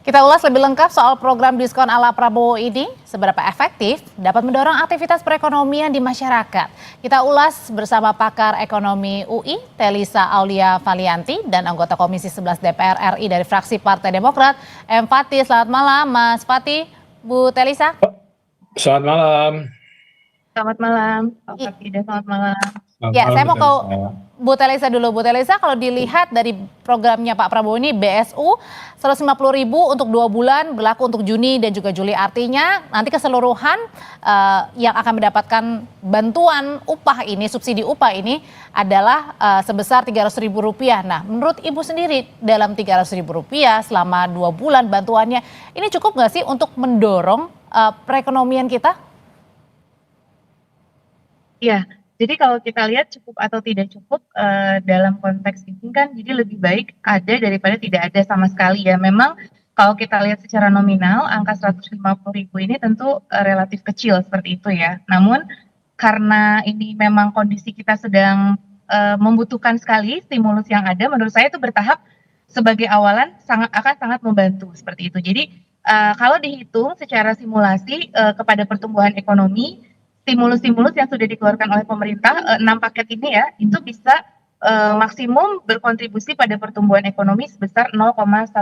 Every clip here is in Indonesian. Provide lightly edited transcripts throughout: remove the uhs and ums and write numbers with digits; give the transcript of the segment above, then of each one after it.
Kita ulas lebih lengkap soal program diskon ala Prabowo ini, seberapa efektif dapat mendorong aktivitas perekonomian di masyarakat. Kita ulas bersama pakar ekonomi UI, Telisa Aulia Valianti, dan anggota Komisi 11 DPR RI dari fraksi Partai Demokrat, M. Fatih. Selamat malam, Mas Fatih. Bu Telisa. Selamat malam. Selamat malam, Pak Fatih, selamat malam. Ya, saya mau ke Bu Telisa dulu. Bu Telisa, kalau dilihat dari programnya Pak Prabowo ini BSU 150.000 untuk 2 bulan, berlaku untuk Juni dan juga Juli. Artinya nanti keseluruhan yang akan mendapatkan bantuan upah ini, subsidi upah ini adalah sebesar Rp300.000. Nah, menurut Ibu sendiri dalam Rp300.000 selama 2 bulan bantuannya, ini cukup nggak sih untuk mendorong perekonomian kita? Ya, jadi kalau kita lihat cukup atau tidak cukup dalam konteks ini kan jadi lebih baik ada daripada tidak ada sama sekali ya. Memang kalau kita lihat secara nominal angka 150.000 ini tentu relatif kecil seperti itu ya. Namun karena ini memang kondisi kita sedang membutuhkan sekali stimulus yang ada, menurut saya itu bertahap sebagai awalan akan sangat membantu seperti itu. Jadi kalau dihitung secara simulasi kepada pertumbuhan ekonomi, stimulus-stimulus yang sudah dikeluarkan oleh pemerintah 6 paket ini ya itu bisa maksimum berkontribusi pada pertumbuhan ekonomi sebesar 0,1%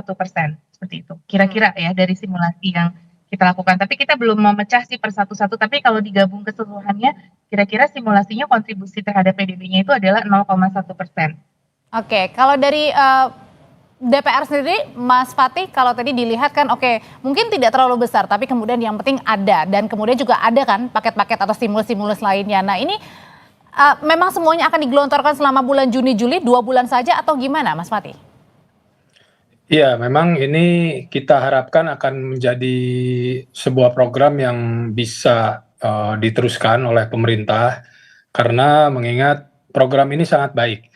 seperti itu kira-kira ya dari simulasi yang kita lakukan. Tapi kita belum memecah sih per satu-satu, tapi kalau digabung keseluruhannya kira-kira simulasinya kontribusi terhadap PDB-nya itu adalah 0,1%. Oke, kalau dari DPR sendiri, Mas Fatih, kalau tadi dilihat kan oke, mungkin tidak terlalu besar, tapi kemudian yang penting ada, dan kemudian juga ada kan paket-paket atau stimulus-stimulus lainnya. Nah ini memang semuanya akan digelontorkan selama bulan Juni, Juli, 2 bulan saja atau gimana Mas Fatih? Iya, memang ini kita harapkan akan menjadi sebuah program yang bisa diteruskan oleh pemerintah, karena mengingat program ini sangat baik.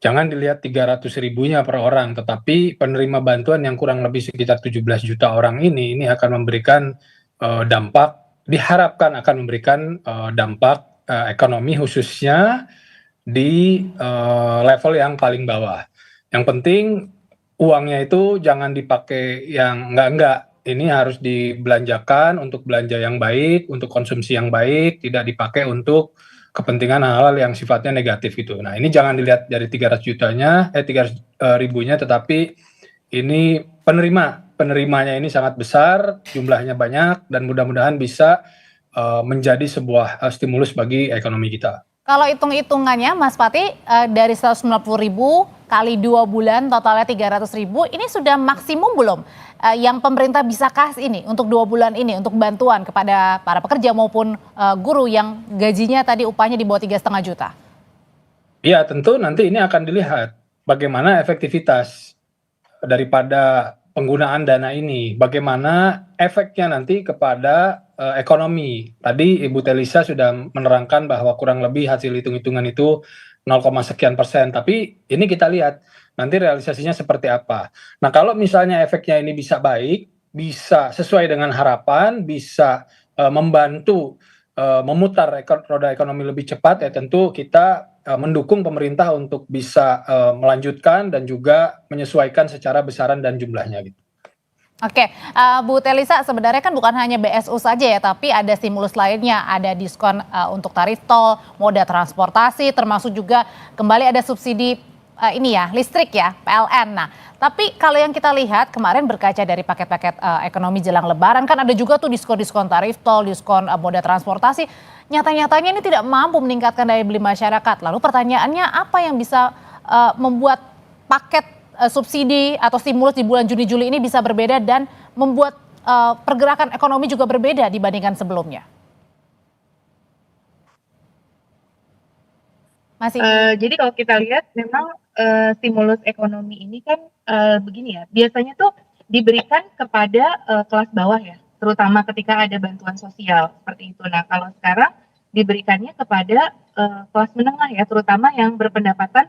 Jangan dilihat 300.000-nya per orang, tetapi penerima bantuan yang kurang lebih sekitar 17 juta orang ini akan memberikan dampak, diharapkan akan memberikan dampak ekonomi khususnya di level yang paling bawah. Yang penting uangnya itu jangan dipakai yang enggak. Ini harus dibelanjakan untuk belanja yang baik, untuk konsumsi yang baik, tidak dipakai untuk kepentingan hal-hal yang sifatnya negatif gitu. Nah, ini jangan dilihat dari 300.000-nya, tetapi ini penerimanya ini sangat besar, jumlahnya banyak, dan mudah-mudahan bisa menjadi sebuah stimulus bagi ekonomi kita. Kalau hitung-hitungannya Mas Fatih, dari 150.000 kali 2 bulan totalnya 300.000, ini sudah maksimum belum yang pemerintah bisa kasih ini untuk 2 bulan ini untuk bantuan kepada para pekerja maupun guru yang gajinya tadi upahnya di bawah 3,5 juta? Iya, tentu nanti ini akan dilihat bagaimana efektivitas daripada penggunaan dana ini, bagaimana efeknya nanti kepada ekonomi. Tadi Ibu Telisa sudah menerangkan bahwa kurang lebih hasil hitung-hitungan itu 0, sekian persen, tapi ini kita lihat nanti realisasinya seperti apa. Nah, kalau misalnya efeknya ini bisa baik, bisa sesuai dengan harapan, bisa membantu memutar roda ekonomi lebih cepat, ya tentu kita mendukung pemerintah untuk bisa melanjutkan dan juga menyesuaikan secara besaran dan jumlahnya gitu. Oke, Bu Telisa, sebenarnya kan bukan hanya BSU saja ya, tapi ada stimulus lainnya, ada diskon untuk tarif tol, moda transportasi, termasuk juga kembali ada subsidi ini ya, listrik ya, PLN. Nah, tapi kalau yang kita lihat kemarin berkaca dari paket-paket ekonomi jelang Lebaran, kan ada juga tuh diskon-diskon tarif tol, diskon moda transportasi. Nyata-nyatanya ini tidak mampu meningkatkan daya beli masyarakat. Lalu pertanyaannya apa yang bisa membuat paket subsidi atau stimulus di bulan Juni-Juli ini bisa berbeda dan membuat pergerakan ekonomi juga berbeda dibandingkan sebelumnya? Jadi kalau kita lihat memang stimulus ekonomi ini kan begini ya, biasanya tuh diberikan kepada kelas bawah ya, terutama ketika ada bantuan sosial seperti itu. Nah, kalau sekarang diberikannya kepada kelas menengah ya, terutama yang berpendapatan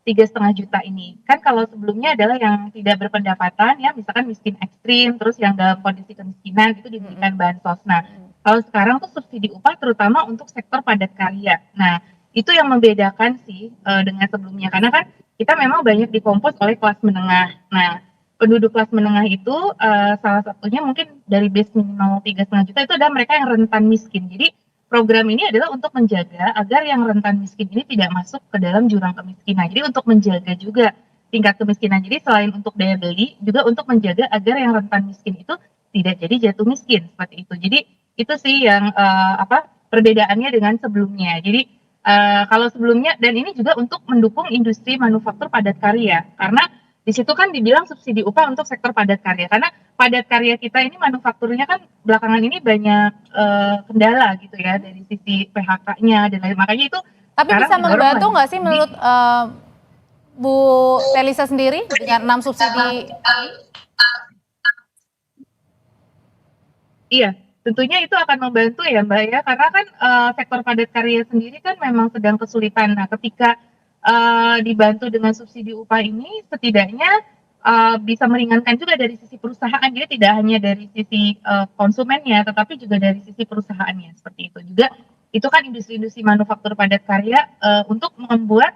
3,5 juta ini. Kan kalau sebelumnya adalah yang tidak berpendapatan ya, misalkan miskin ekstrim, terus yang dalam kondisi kemiskinan itu diberikan bansos. Nah, kalau sekarang tuh subsidi upah terutama untuk sektor padat karya. Nah, itu yang membedakan sih dengan sebelumnya, karena kan kita memang banyak dikompos oleh kelas menengah. Nah, penduduk kelas menengah itu salah satunya mungkin dari base minimal 3,5 juta itu adalah mereka yang rentan miskin. Jadi program ini adalah untuk menjaga agar yang rentan miskin ini tidak masuk ke dalam jurang kemiskinan. Jadi untuk menjaga juga tingkat kemiskinan. Jadi selain untuk daya beli, juga untuk menjaga agar yang rentan miskin itu tidak jadi jatuh miskin seperti itu. Jadi itu sih yang perbedaannya dengan sebelumnya. Jadi kalau sebelumnya, dan ini juga untuk mendukung industri manufaktur padat karya, karena di situ kan dibilang subsidi upah untuk sektor padat karya, karena padat karya kita ini manufakturnya kan belakangan ini banyak kendala gitu ya dari sisi PHK-nya dan lain, makanya itu Tapi sekarang bisa didorong membantu lagi. nggak sih menurut Bu Telisa sendiri dengan 6 subsidi? Iya, tentunya itu akan membantu ya Mbak ya, karena kan sektor padat karya sendiri kan memang sedang kesulitan. Nah, ketika dibantu dengan subsidi upah ini, setidaknya bisa meringankan juga dari sisi perusahaan, jadi tidak hanya dari sisi konsumennya, tetapi juga dari sisi perusahaannya seperti itu. Juga itu kan industri-industri manufaktur padat karya untuk membuat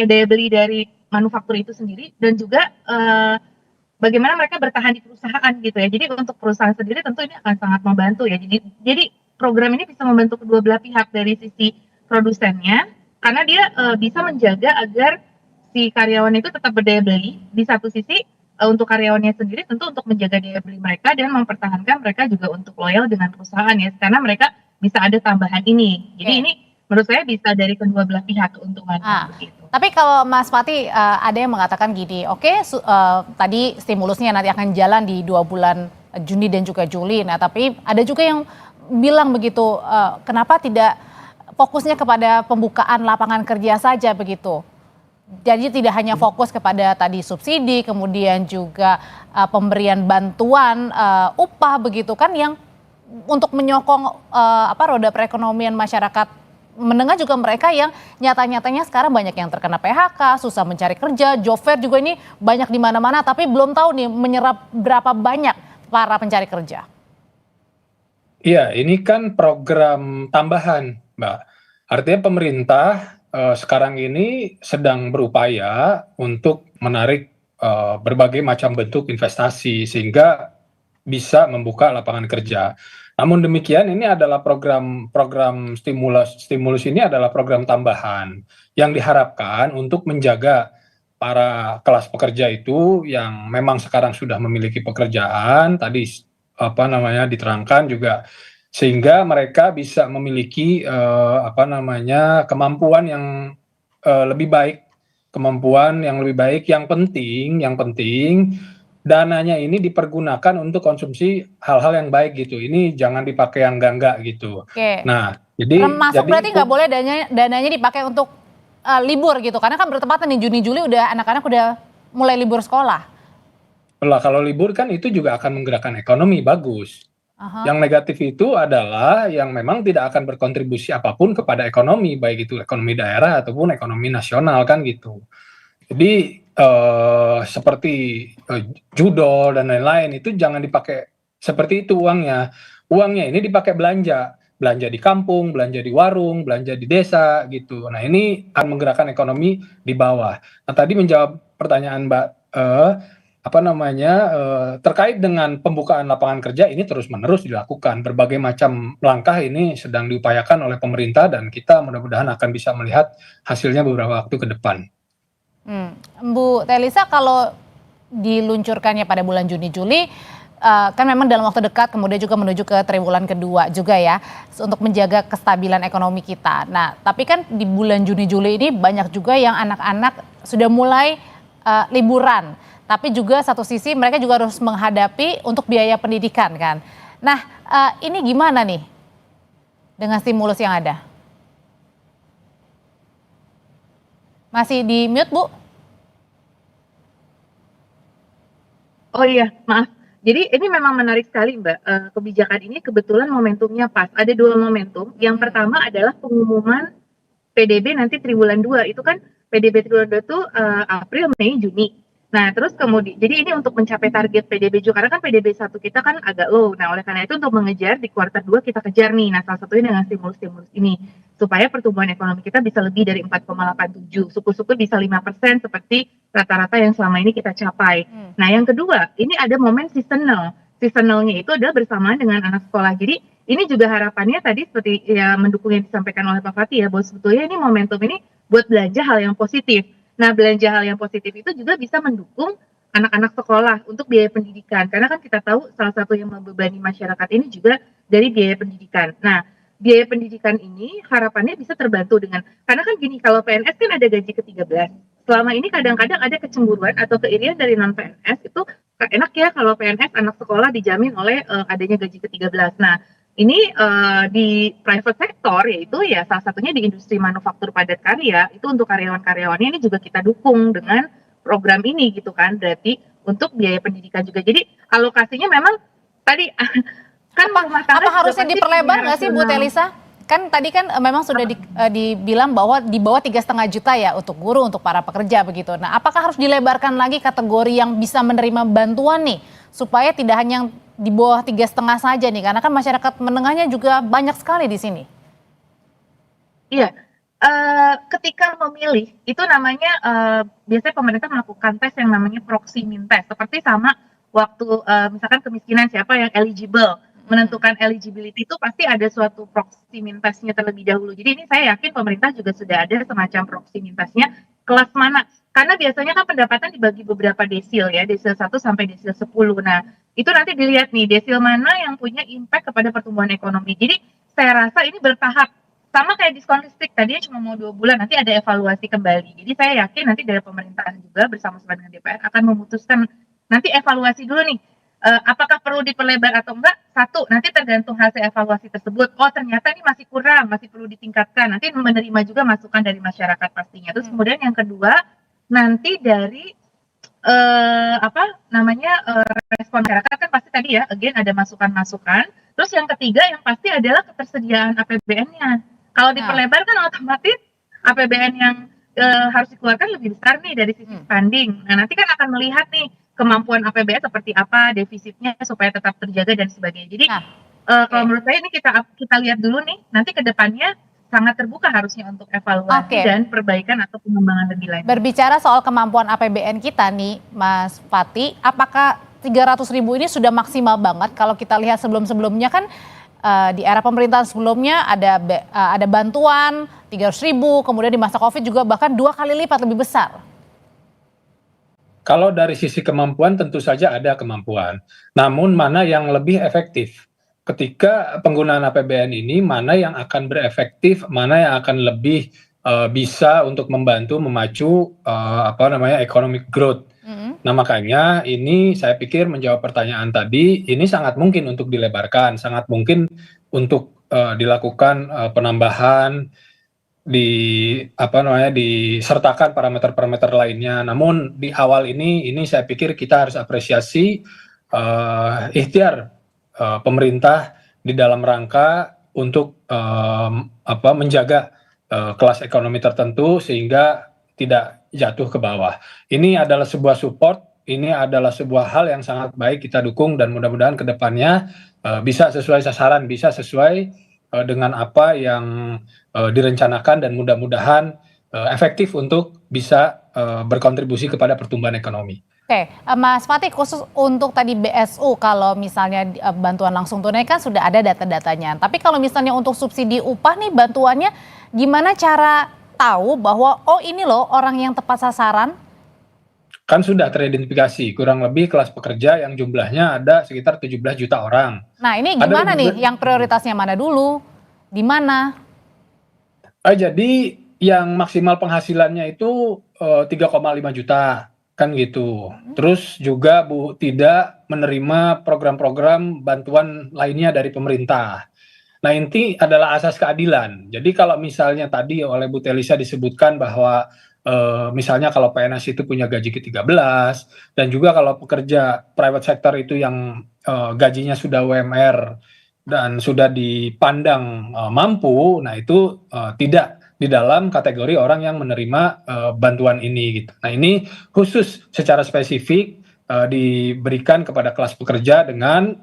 daya beli dari manufaktur itu sendiri, dan juga bagaimana mereka bertahan di perusahaan gitu ya. Jadi untuk perusahaan sendiri tentu ini akan sangat membantu ya. Jadi program ini bisa membantu kedua belah pihak, dari sisi produsennya, karena dia bisa menjaga agar si karyawan itu tetap berdaya beli. Di satu sisi untuk karyawannya sendiri tentu untuk menjaga daya beli mereka dan mempertahankan mereka juga untuk loyal dengan perusahaan ya, karena mereka bisa ada tambahan ini. Jadi ini menurut saya bisa dari kedua belah pihak keuntungannya begitu. Tapi kalau Mas Pati ada yang mengatakan gini, tadi stimulusnya nanti akan jalan di 2 bulan Juni dan juga Juli. Nah tapi ada juga yang bilang begitu, kenapa tidak fokusnya kepada pembukaan lapangan kerja saja begitu. Jadi tidak hanya fokus kepada tadi subsidi, kemudian juga pemberian bantuan upah begitu kan, yang untuk menyokong roda perekonomian masyarakat menengah, juga mereka yang nyata-nyatanya sekarang banyak yang terkena PHK, susah mencari kerja, job fair juga ini banyak di mana-mana, tapi belum tahu nih menyerap berapa banyak para pencari kerja. Iya, ini kan program tambahan, Mbak. Artinya pemerintah sekarang ini sedang berupaya untuk menarik berbagai macam bentuk investasi sehingga bisa membuka lapangan kerja. Namun demikian, ini adalah program stimulus ini adalah program tambahan yang diharapkan untuk menjaga para kelas pekerja itu yang memang sekarang sudah memiliki pekerjaan, tadi diterangkan juga, sehingga mereka bisa memiliki kemampuan yang lebih baik, yang penting dananya ini dipergunakan untuk konsumsi hal-hal yang baik gitu. Ini jangan dipakai yang enggak gitu. Oke. Nah, jadi berarti nggak boleh dananya dipakai untuk libur gitu, karena kan bertepatan nih Juni Juli anak-anak udah mulai libur sekolah. Kalau libur kan itu juga akan menggerakkan ekonomi, bagus. Yang negatif itu adalah yang memang tidak akan berkontribusi apapun kepada ekonomi, baik itu ekonomi daerah ataupun ekonomi nasional kan gitu. Jadi seperti judol dan lain-lain itu jangan dipakai seperti itu uangnya. Uangnya ini dipakai belanja di kampung, belanja di warung, belanja di desa gitu. Nah ini akan menggerakkan ekonomi di bawah. Nah tadi menjawab pertanyaan Mbak terkait dengan pembukaan lapangan kerja, ini terus-menerus dilakukan. Berbagai macam langkah ini sedang diupayakan oleh pemerintah dan kita mudah-mudahan akan bisa melihat hasilnya beberapa waktu ke depan. Bu Telisa, kalau diluncurkannya pada bulan Juni-Juli, kan memang dalam waktu dekat, kemudian juga menuju ke triwulan kedua juga ya, untuk menjaga kestabilan ekonomi kita. Nah, tapi kan di bulan Juni-Juli ini banyak juga yang anak-anak sudah mulai liburan. Tapi juga satu sisi mereka juga harus menghadapi untuk biaya pendidikan kan. Nah, ini gimana nih dengan stimulus yang ada? Masih di mute, Bu? Oh iya, maaf. Jadi ini memang menarik sekali Mbak, kebijakan ini kebetulan momentumnya pas. Ada 2 momentum. Yang pertama adalah pengumuman PDB nanti triwulan 2. Itu kan PDB triwulan 2 itu April, Mei, Juni. Nah, terus kemudian, jadi ini untuk mencapai target PDB juga, karena kan PDB 1 kita kan agak low. Nah, oleh karena itu untuk mengejar di kuartal 2 kita kejar nih. Nah, salah satunya dengan stimulus-stimulus ini, supaya pertumbuhan ekonomi kita bisa lebih dari 4,87. Syukur-syukur bisa 5% seperti rata-rata yang selama ini kita capai. Nah, yang kedua, ini ada momen seasonal. Seasonalnya itu adalah bersamaan dengan anak sekolah. Jadi, ini juga harapannya tadi seperti ya mendukung yang disampaikan oleh Pak Fatih ya, bahwa sebetulnya ini momentum ini buat belanja hal yang positif. Nah, belanja hal yang positif itu juga bisa mendukung anak-anak sekolah untuk biaya pendidikan. Karena kan kita tahu salah satu yang membebani masyarakat ini juga dari biaya pendidikan. Nah, biaya pendidikan ini harapannya bisa terbantu dengan, karena kan gini, kalau PNS kan ada gaji ke-13. Selama ini kadang-kadang ada kecemburuan atau keirian dari non-PNS, itu enak ya kalau PNS anak sekolah dijamin oleh adanya gaji ke-13. Nah, ini di private sector, yaitu ya salah satunya di industri manufaktur padat karya, itu untuk karyawan-karyawannya ini juga kita dukung dengan program ini gitu kan, berarti untuk biaya pendidikan juga. Jadi alokasinya memang tadi kan rumah tangga Apa juga harusnya pasti diperlebar punya nggak sih Bu rasional. Telisa? Kan tadi kan memang sudah dibilang bahwa di bawah 3,5 juta ya untuk guru, untuk para pekerja begitu. Nah, apakah harus dilebarkan lagi kategori yang bisa menerima bantuan nih, supaya tidak hanya di bawah 3,5 saja nih, karena kan masyarakat menengahnya juga banyak sekali di sini. Iya, ketika memilih itu namanya biasanya pemerintah melakukan tes yang namanya proximin test, seperti sama waktu misalkan kemiskinan siapa yang eligible, menentukan eligibility itu pasti ada suatu proximin testnya terlebih dahulu. Jadi ini saya yakin pemerintah juga sudah ada semacam proximin testnya, kelas mana, karena biasanya kan pendapatan dibagi beberapa desil ya, desil 1 sampai desil 10. Nah, itu nanti dilihat nih desil mana yang punya impact kepada pertumbuhan ekonomi. Jadi saya rasa ini bertahap, sama kayak diskon listrik, tadinya cuma mau 2 bulan, nanti ada evaluasi kembali. Jadi saya yakin nanti dari pemerintahan juga bersama-sama dengan DPR akan memutuskan, nanti evaluasi dulu nih, apakah perlu diperlebar atau enggak. Satu, nanti tergantung hasil evaluasi tersebut, oh ternyata ini masih kurang, masih perlu ditingkatkan, nanti menerima juga masukan dari masyarakat pastinya. Terus kemudian yang kedua, nanti dari respon masyarakat kan pasti tadi ya, again ada masukan-masukan. Terus yang ketiga yang pasti adalah ketersediaan APBN-nya. Kalau diperlebar kan otomatis APBN yang harus dikeluarkan lebih besar nih dari sisi funding. Nah, nanti kan akan melihat nih kemampuan APBN seperti apa, defisitnya supaya tetap terjaga dan sebagainya. Jadi kalau menurut saya ini kita lihat dulu nih, nanti ke depannya sangat terbuka harusnya untuk evaluasi dan perbaikan atau pengembangan lebih lanjut. Berbicara soal kemampuan APBN kita nih, Mas Fatih, apakah 300.000 ini sudah maksimal banget? Kalau kita lihat sebelum-sebelumnya kan di era pemerintahan sebelumnya ada bantuan 300.000, kemudian di masa Covid juga bahkan 2 kali lipat lebih besar. Kalau dari sisi kemampuan tentu saja ada kemampuan, namun mana yang lebih efektif? Ketika penggunaan APBN ini mana yang akan berefektif, mana yang akan lebih bisa untuk membantu memacu economic growth. Nah, makanya ini saya pikir menjawab pertanyaan tadi, ini sangat mungkin untuk dilebarkan, sangat mungkin untuk dilakukan penambahan, disertakan parameter-parameter lainnya. Namun di awal ini saya pikir kita harus apresiasi ikhtiar pemerintah di dalam rangka untuk menjaga kelas ekonomi tertentu sehingga tidak jatuh ke bawah. Ini adalah sebuah support, ini adalah sebuah hal yang sangat baik kita dukung, dan mudah-mudahan ke depannya bisa sesuai sasaran, bisa sesuai dengan apa yang direncanakan, dan mudah-mudahan efektif untuk bisa berkontribusi kepada pertumbuhan ekonomi. Oke, Mas Fatih, khusus untuk tadi BSU, kalau misalnya bantuan langsung tunai kan sudah ada data-datanya. Tapi kalau misalnya untuk subsidi upah nih, bantuannya gimana cara tahu bahwa oh ini loh orang yang tepat sasaran? Kan sudah teridentifikasi kurang lebih kelas pekerja yang jumlahnya ada sekitar 17 juta orang. Nah ini gimana nih, yang prioritasnya mana dulu, di mana? Jadi yang maksimal penghasilannya itu 3,5 juta. Kan gitu. Terus juga tidak menerima program-program bantuan lainnya dari pemerintah. Nah, inti adalah asas keadilan. Jadi kalau misalnya tadi oleh Bu Telisa disebutkan bahwa misalnya kalau PNS itu punya gaji ke-13, dan juga kalau pekerja private sector itu yang gajinya sudah UMR dan sudah dipandang mampu, nah itu tidak di dalam kategori orang yang menerima bantuan ini gitu. Nah, ini khusus secara spesifik diberikan kepada kelas pekerja dengan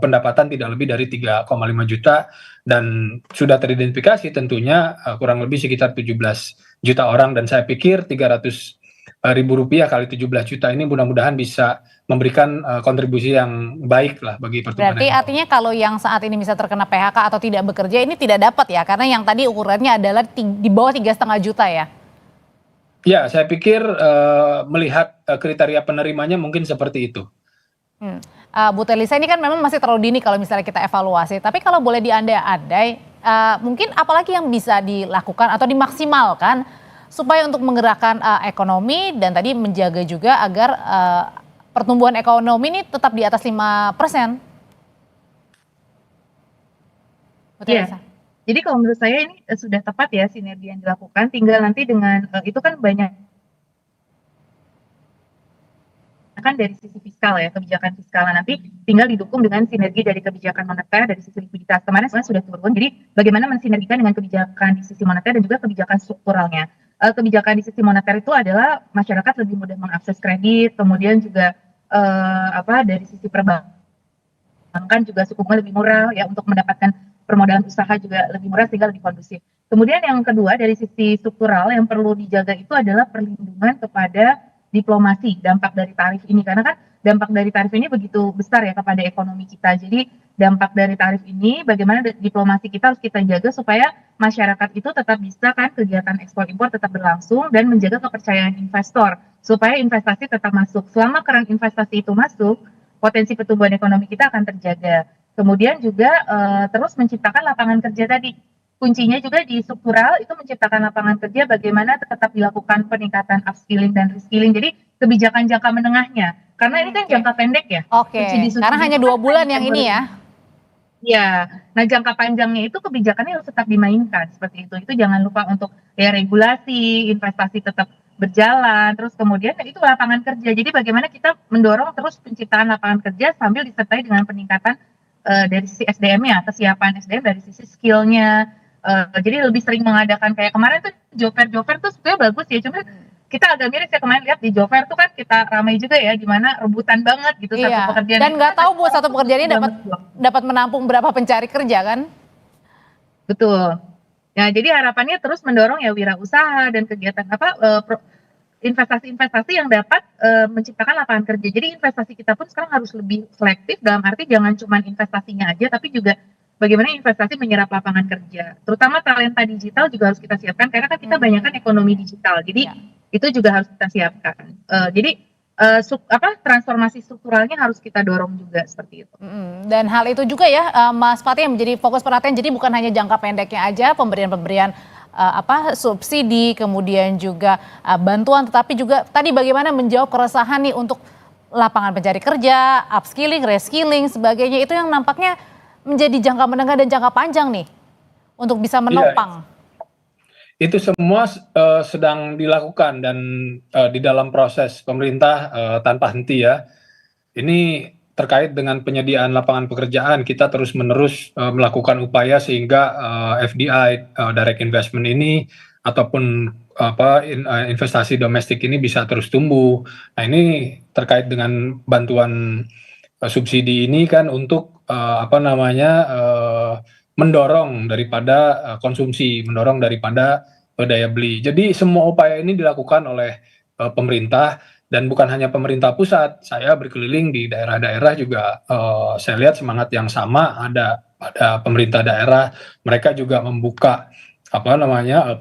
pendapatan tidak lebih dari 3,5 juta dan sudah teridentifikasi tentunya kurang lebih sekitar 17 juta orang, dan saya pikir 300.000 rupiah kali 17 juta ini mudah-mudahan bisa memberikan kontribusi yang baik lah bagi pertumbuhan Berarti ekonomi. artinya kalau yang saat ini bisa terkena PHK atau tidak bekerja ini tidak dapat ya, karena yang tadi ukurannya adalah di bawah 3,5 juta ya? Ya, saya pikir melihat kriteria penerimanya mungkin seperti itu. Bu Telisa, ini kan memang masih terlalu dini kalau misalnya kita evaluasi, tapi kalau boleh diandai-andai, mungkin apalagi yang bisa dilakukan atau dimaksimalkan supaya untuk menggerakkan ekonomi dan tadi menjaga juga agar pertumbuhan ekonomi ini tetap di atas 5%. Bu Iya. Telisa. Jadi kalau menurut saya ini sudah tepat ya sinergi yang dilakukan, tinggal nanti dengan itu kan banyak kan dari sisi fiskal ya, kebijakan fiskal. Nah, nanti tinggal didukung dengan sinergi dari kebijakan moneter dari sisi likuiditas. Kemarin sebenarnya sudah turun, jadi bagaimana mensinergikan dengan kebijakan di sisi moneter dan juga kebijakan strukturalnya. Kebijakan di sisi moneter itu adalah masyarakat lebih mudah mengakses kredit, kemudian juga dari sisi perbankan juga suku bunga lebih murah ya untuk mendapatkan permodalan usaha juga lebih murah sehingga lebih kondusif. Kemudian yang kedua dari sisi struktural yang perlu dijaga itu adalah perlindungan kepada diplomasi dampak dari tarif ini, karena kan dampak dari tarif ini begitu besar ya kepada ekonomi kita. Jadi dampak dari tarif ini bagaimana diplomasi kita harus kita jaga supaya masyarakat itu tetap bisa kan kegiatan ekspor impor tetap berlangsung dan menjaga kepercayaan investor supaya investasi tetap masuk. Selama keran investasi itu masuk, potensi pertumbuhan ekonomi kita akan terjaga. Kemudian juga terus menciptakan lapangan kerja tadi. Kuncinya juga di struktural itu menciptakan lapangan kerja, bagaimana tetap dilakukan peningkatan upskilling dan reskilling. Jadi kebijakan jangka menengahnya, karena ini kan jangka pendek ya. Oke, karena hanya 2 bulan yang ini ya. Ya, nah jangka panjangnya itu kebijakannya harus tetap dimainkan seperti itu. Itu jangan lupa untuk ya regulasi, investasi tetap berjalan, terus kemudian itu lapangan kerja. Jadi bagaimana kita mendorong terus penciptaan lapangan kerja sambil disertai dengan peningkatan dari sisi SDM-nya, kesiapan SDM dari sisi skill-nya. Jadi lebih sering mengadakan kayak kemarin tuh job fair tuh sebenarnya bagus ya, cuma kita agak miris ya kemarin lihat di job fair tuh kan kita ramai juga ya, gimana rebutan banget gitu satu pekerjaan. Dan nggak tahu Bu satu pekerjaan ini dapat menampung berapa pencari kerja kan? Betul. Nah jadi harapannya terus mendorong ya wirausaha dan kegiatan investasi-investasi yang dapat menciptakan lapangan kerja. Jadi investasi kita pun sekarang harus lebih selektif, dalam arti jangan cuma investasinya aja, tapi juga bagaimana investasi menyerap lapangan kerja. Terutama talenta digital juga harus kita siapkan, karena kan kita banyak kan ekonomi digital. Jadi itu juga harus kita siapkan. Jadi transformasi strukturalnya harus kita dorong juga seperti itu. Dan hal itu juga ya Mas Fatih yang menjadi fokus perhatian. Jadi bukan hanya jangka pendeknya aja pemberian subsidi, kemudian juga bantuan, tetapi juga tadi bagaimana menjawab keresahan nih untuk lapangan pencari kerja, upskilling, reskilling, sebagainya, itu yang nampaknya menjadi jangka menengah dan jangka panjang nih untuk bisa menopang. Itu semua sedang dilakukan dan di dalam proses pemerintah tanpa henti ya. Ini terkait dengan penyediaan lapangan pekerjaan, kita terus-menerus melakukan upaya sehingga FDI direct investment ini ataupun investasi domestik ini bisa terus tumbuh. Nah, ini terkait dengan bantuan subsidi ini kan untuk mendorong daripada konsumsi, mendorong daripada daya beli. Jadi semua upaya ini dilakukan oleh pemerintah, dan bukan hanya pemerintah pusat. Saya berkeliling di daerah-daerah juga saya lihat semangat yang sama ada pemerintah daerah. Mereka juga membuka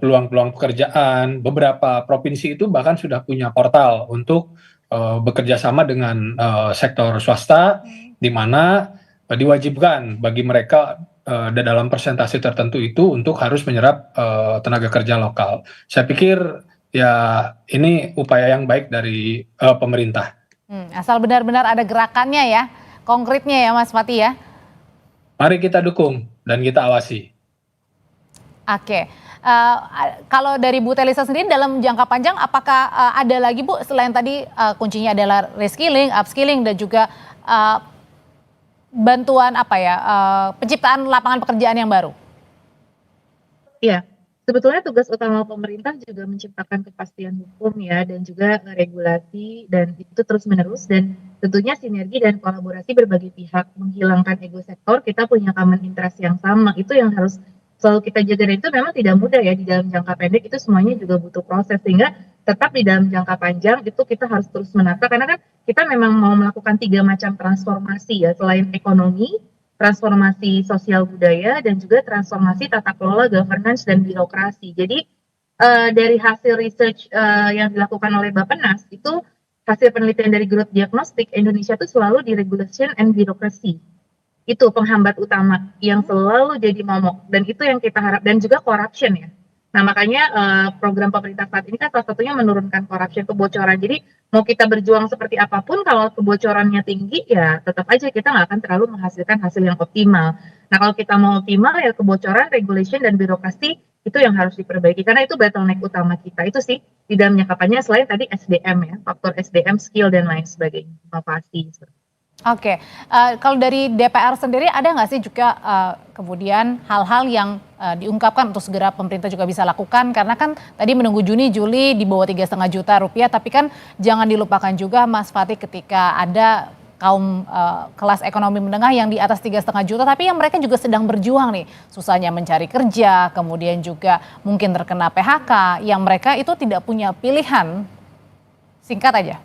peluang-peluang pekerjaan. Beberapa provinsi itu bahkan sudah punya portal untuk bekerja sama dengan sektor swasta, di mana diwajibkan bagi mereka dalam persentase tertentu itu untuk harus menyerap tenaga kerja lokal. Saya pikir ya ini upaya yang baik dari pemerintah. Asal benar-benar ada gerakannya ya, konkretnya ya Mas Fatih ya. Mari kita dukung dan kita awasi. Oke. Kalau dari Bu Telisa sendiri dalam jangka panjang, apakah ada lagi Bu selain tadi kuncinya adalah reskilling, upskilling, dan juga bantuan penciptaan lapangan pekerjaan yang baru? Iya, Sebetulnya tugas utama pemerintah juga menciptakan kepastian hukum ya dan juga regulasi dan itu terus-menerus dan tentunya sinergi dan kolaborasi berbagai pihak menghilangkan ego sektor, kita punya common interest yang sama. Itu yang harus selalu kita jaga dan itu memang tidak mudah ya di dalam jangka pendek itu semuanya juga butuh proses sehingga tetap di dalam jangka panjang itu kita harus terus menata karena kan kita memang mau melakukan 3 macam transformasi ya selain ekonomi, transformasi sosial budaya, dan juga transformasi tata kelola governance dan birokrasi. Jadi dari hasil research yang dilakukan oleh Bappenas itu hasil penelitian dari Growth Diagnostic Indonesia itu selalu di regulation and bureaucracy. Itu penghambat utama yang selalu jadi momok dan itu yang kita harap dan juga corruption ya. Nah makanya program pemerintah saat ini kan salah satunya menurunkan corruption kebocoran. Jadi mau kita berjuang seperti apapun kalau kebocorannya tinggi ya tetap aja kita nggak akan terlalu menghasilkan hasil yang optimal. Nah kalau kita mau optimal ya kebocoran, regulation dan birokrasi itu yang harus diperbaiki karena itu bottleneck utama kita itu sih di dalam jangka panjang selain tadi SDM ya faktor SDM skill dan lain sebagainya inovasi. Oke, kalau dari DPR sendiri ada nggak sih juga kemudian hal-hal yang diungkapkan untuk segera pemerintah juga bisa lakukan karena kan tadi menunggu Juni, Juli di bawah 3,5 juta rupiah tapi kan jangan dilupakan juga Mas Fatih ketika ada kaum kelas ekonomi menengah yang di atas 3,5 juta tapi yang mereka juga sedang berjuang nih susahnya mencari kerja kemudian juga mungkin terkena PHK yang mereka itu tidak punya pilihan, singkat aja.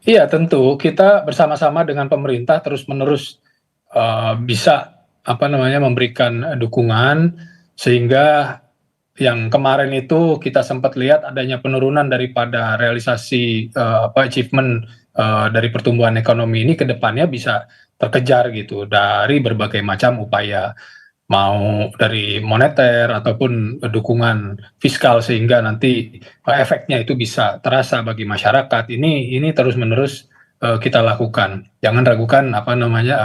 Iya tentu kita bersama-sama dengan pemerintah terus-menerus bisa memberikan dukungan sehingga yang kemarin itu kita sempat lihat adanya penurunan daripada realisasi achievement dari pertumbuhan ekonomi ini ke depannya bisa terkejar gitu dari berbagai macam upaya mau dari moneter ataupun dukungan fiskal sehingga nanti efeknya itu bisa terasa bagi masyarakat. Ini terus-menerus kita lakukan. Jangan ragukan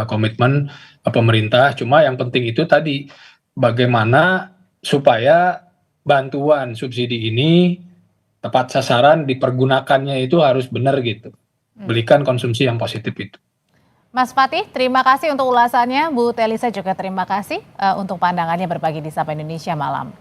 komitmen pemerintah. Cuma yang penting itu tadi bagaimana supaya bantuan subsidi ini tepat sasaran dipergunakannya itu harus benar gitu. Belikan konsumsi yang positif itu. Mas Fatih, terima kasih untuk ulasannya. Bu Telisa juga terima kasih untuk pandangannya berbagi di Sapa Indonesia malam.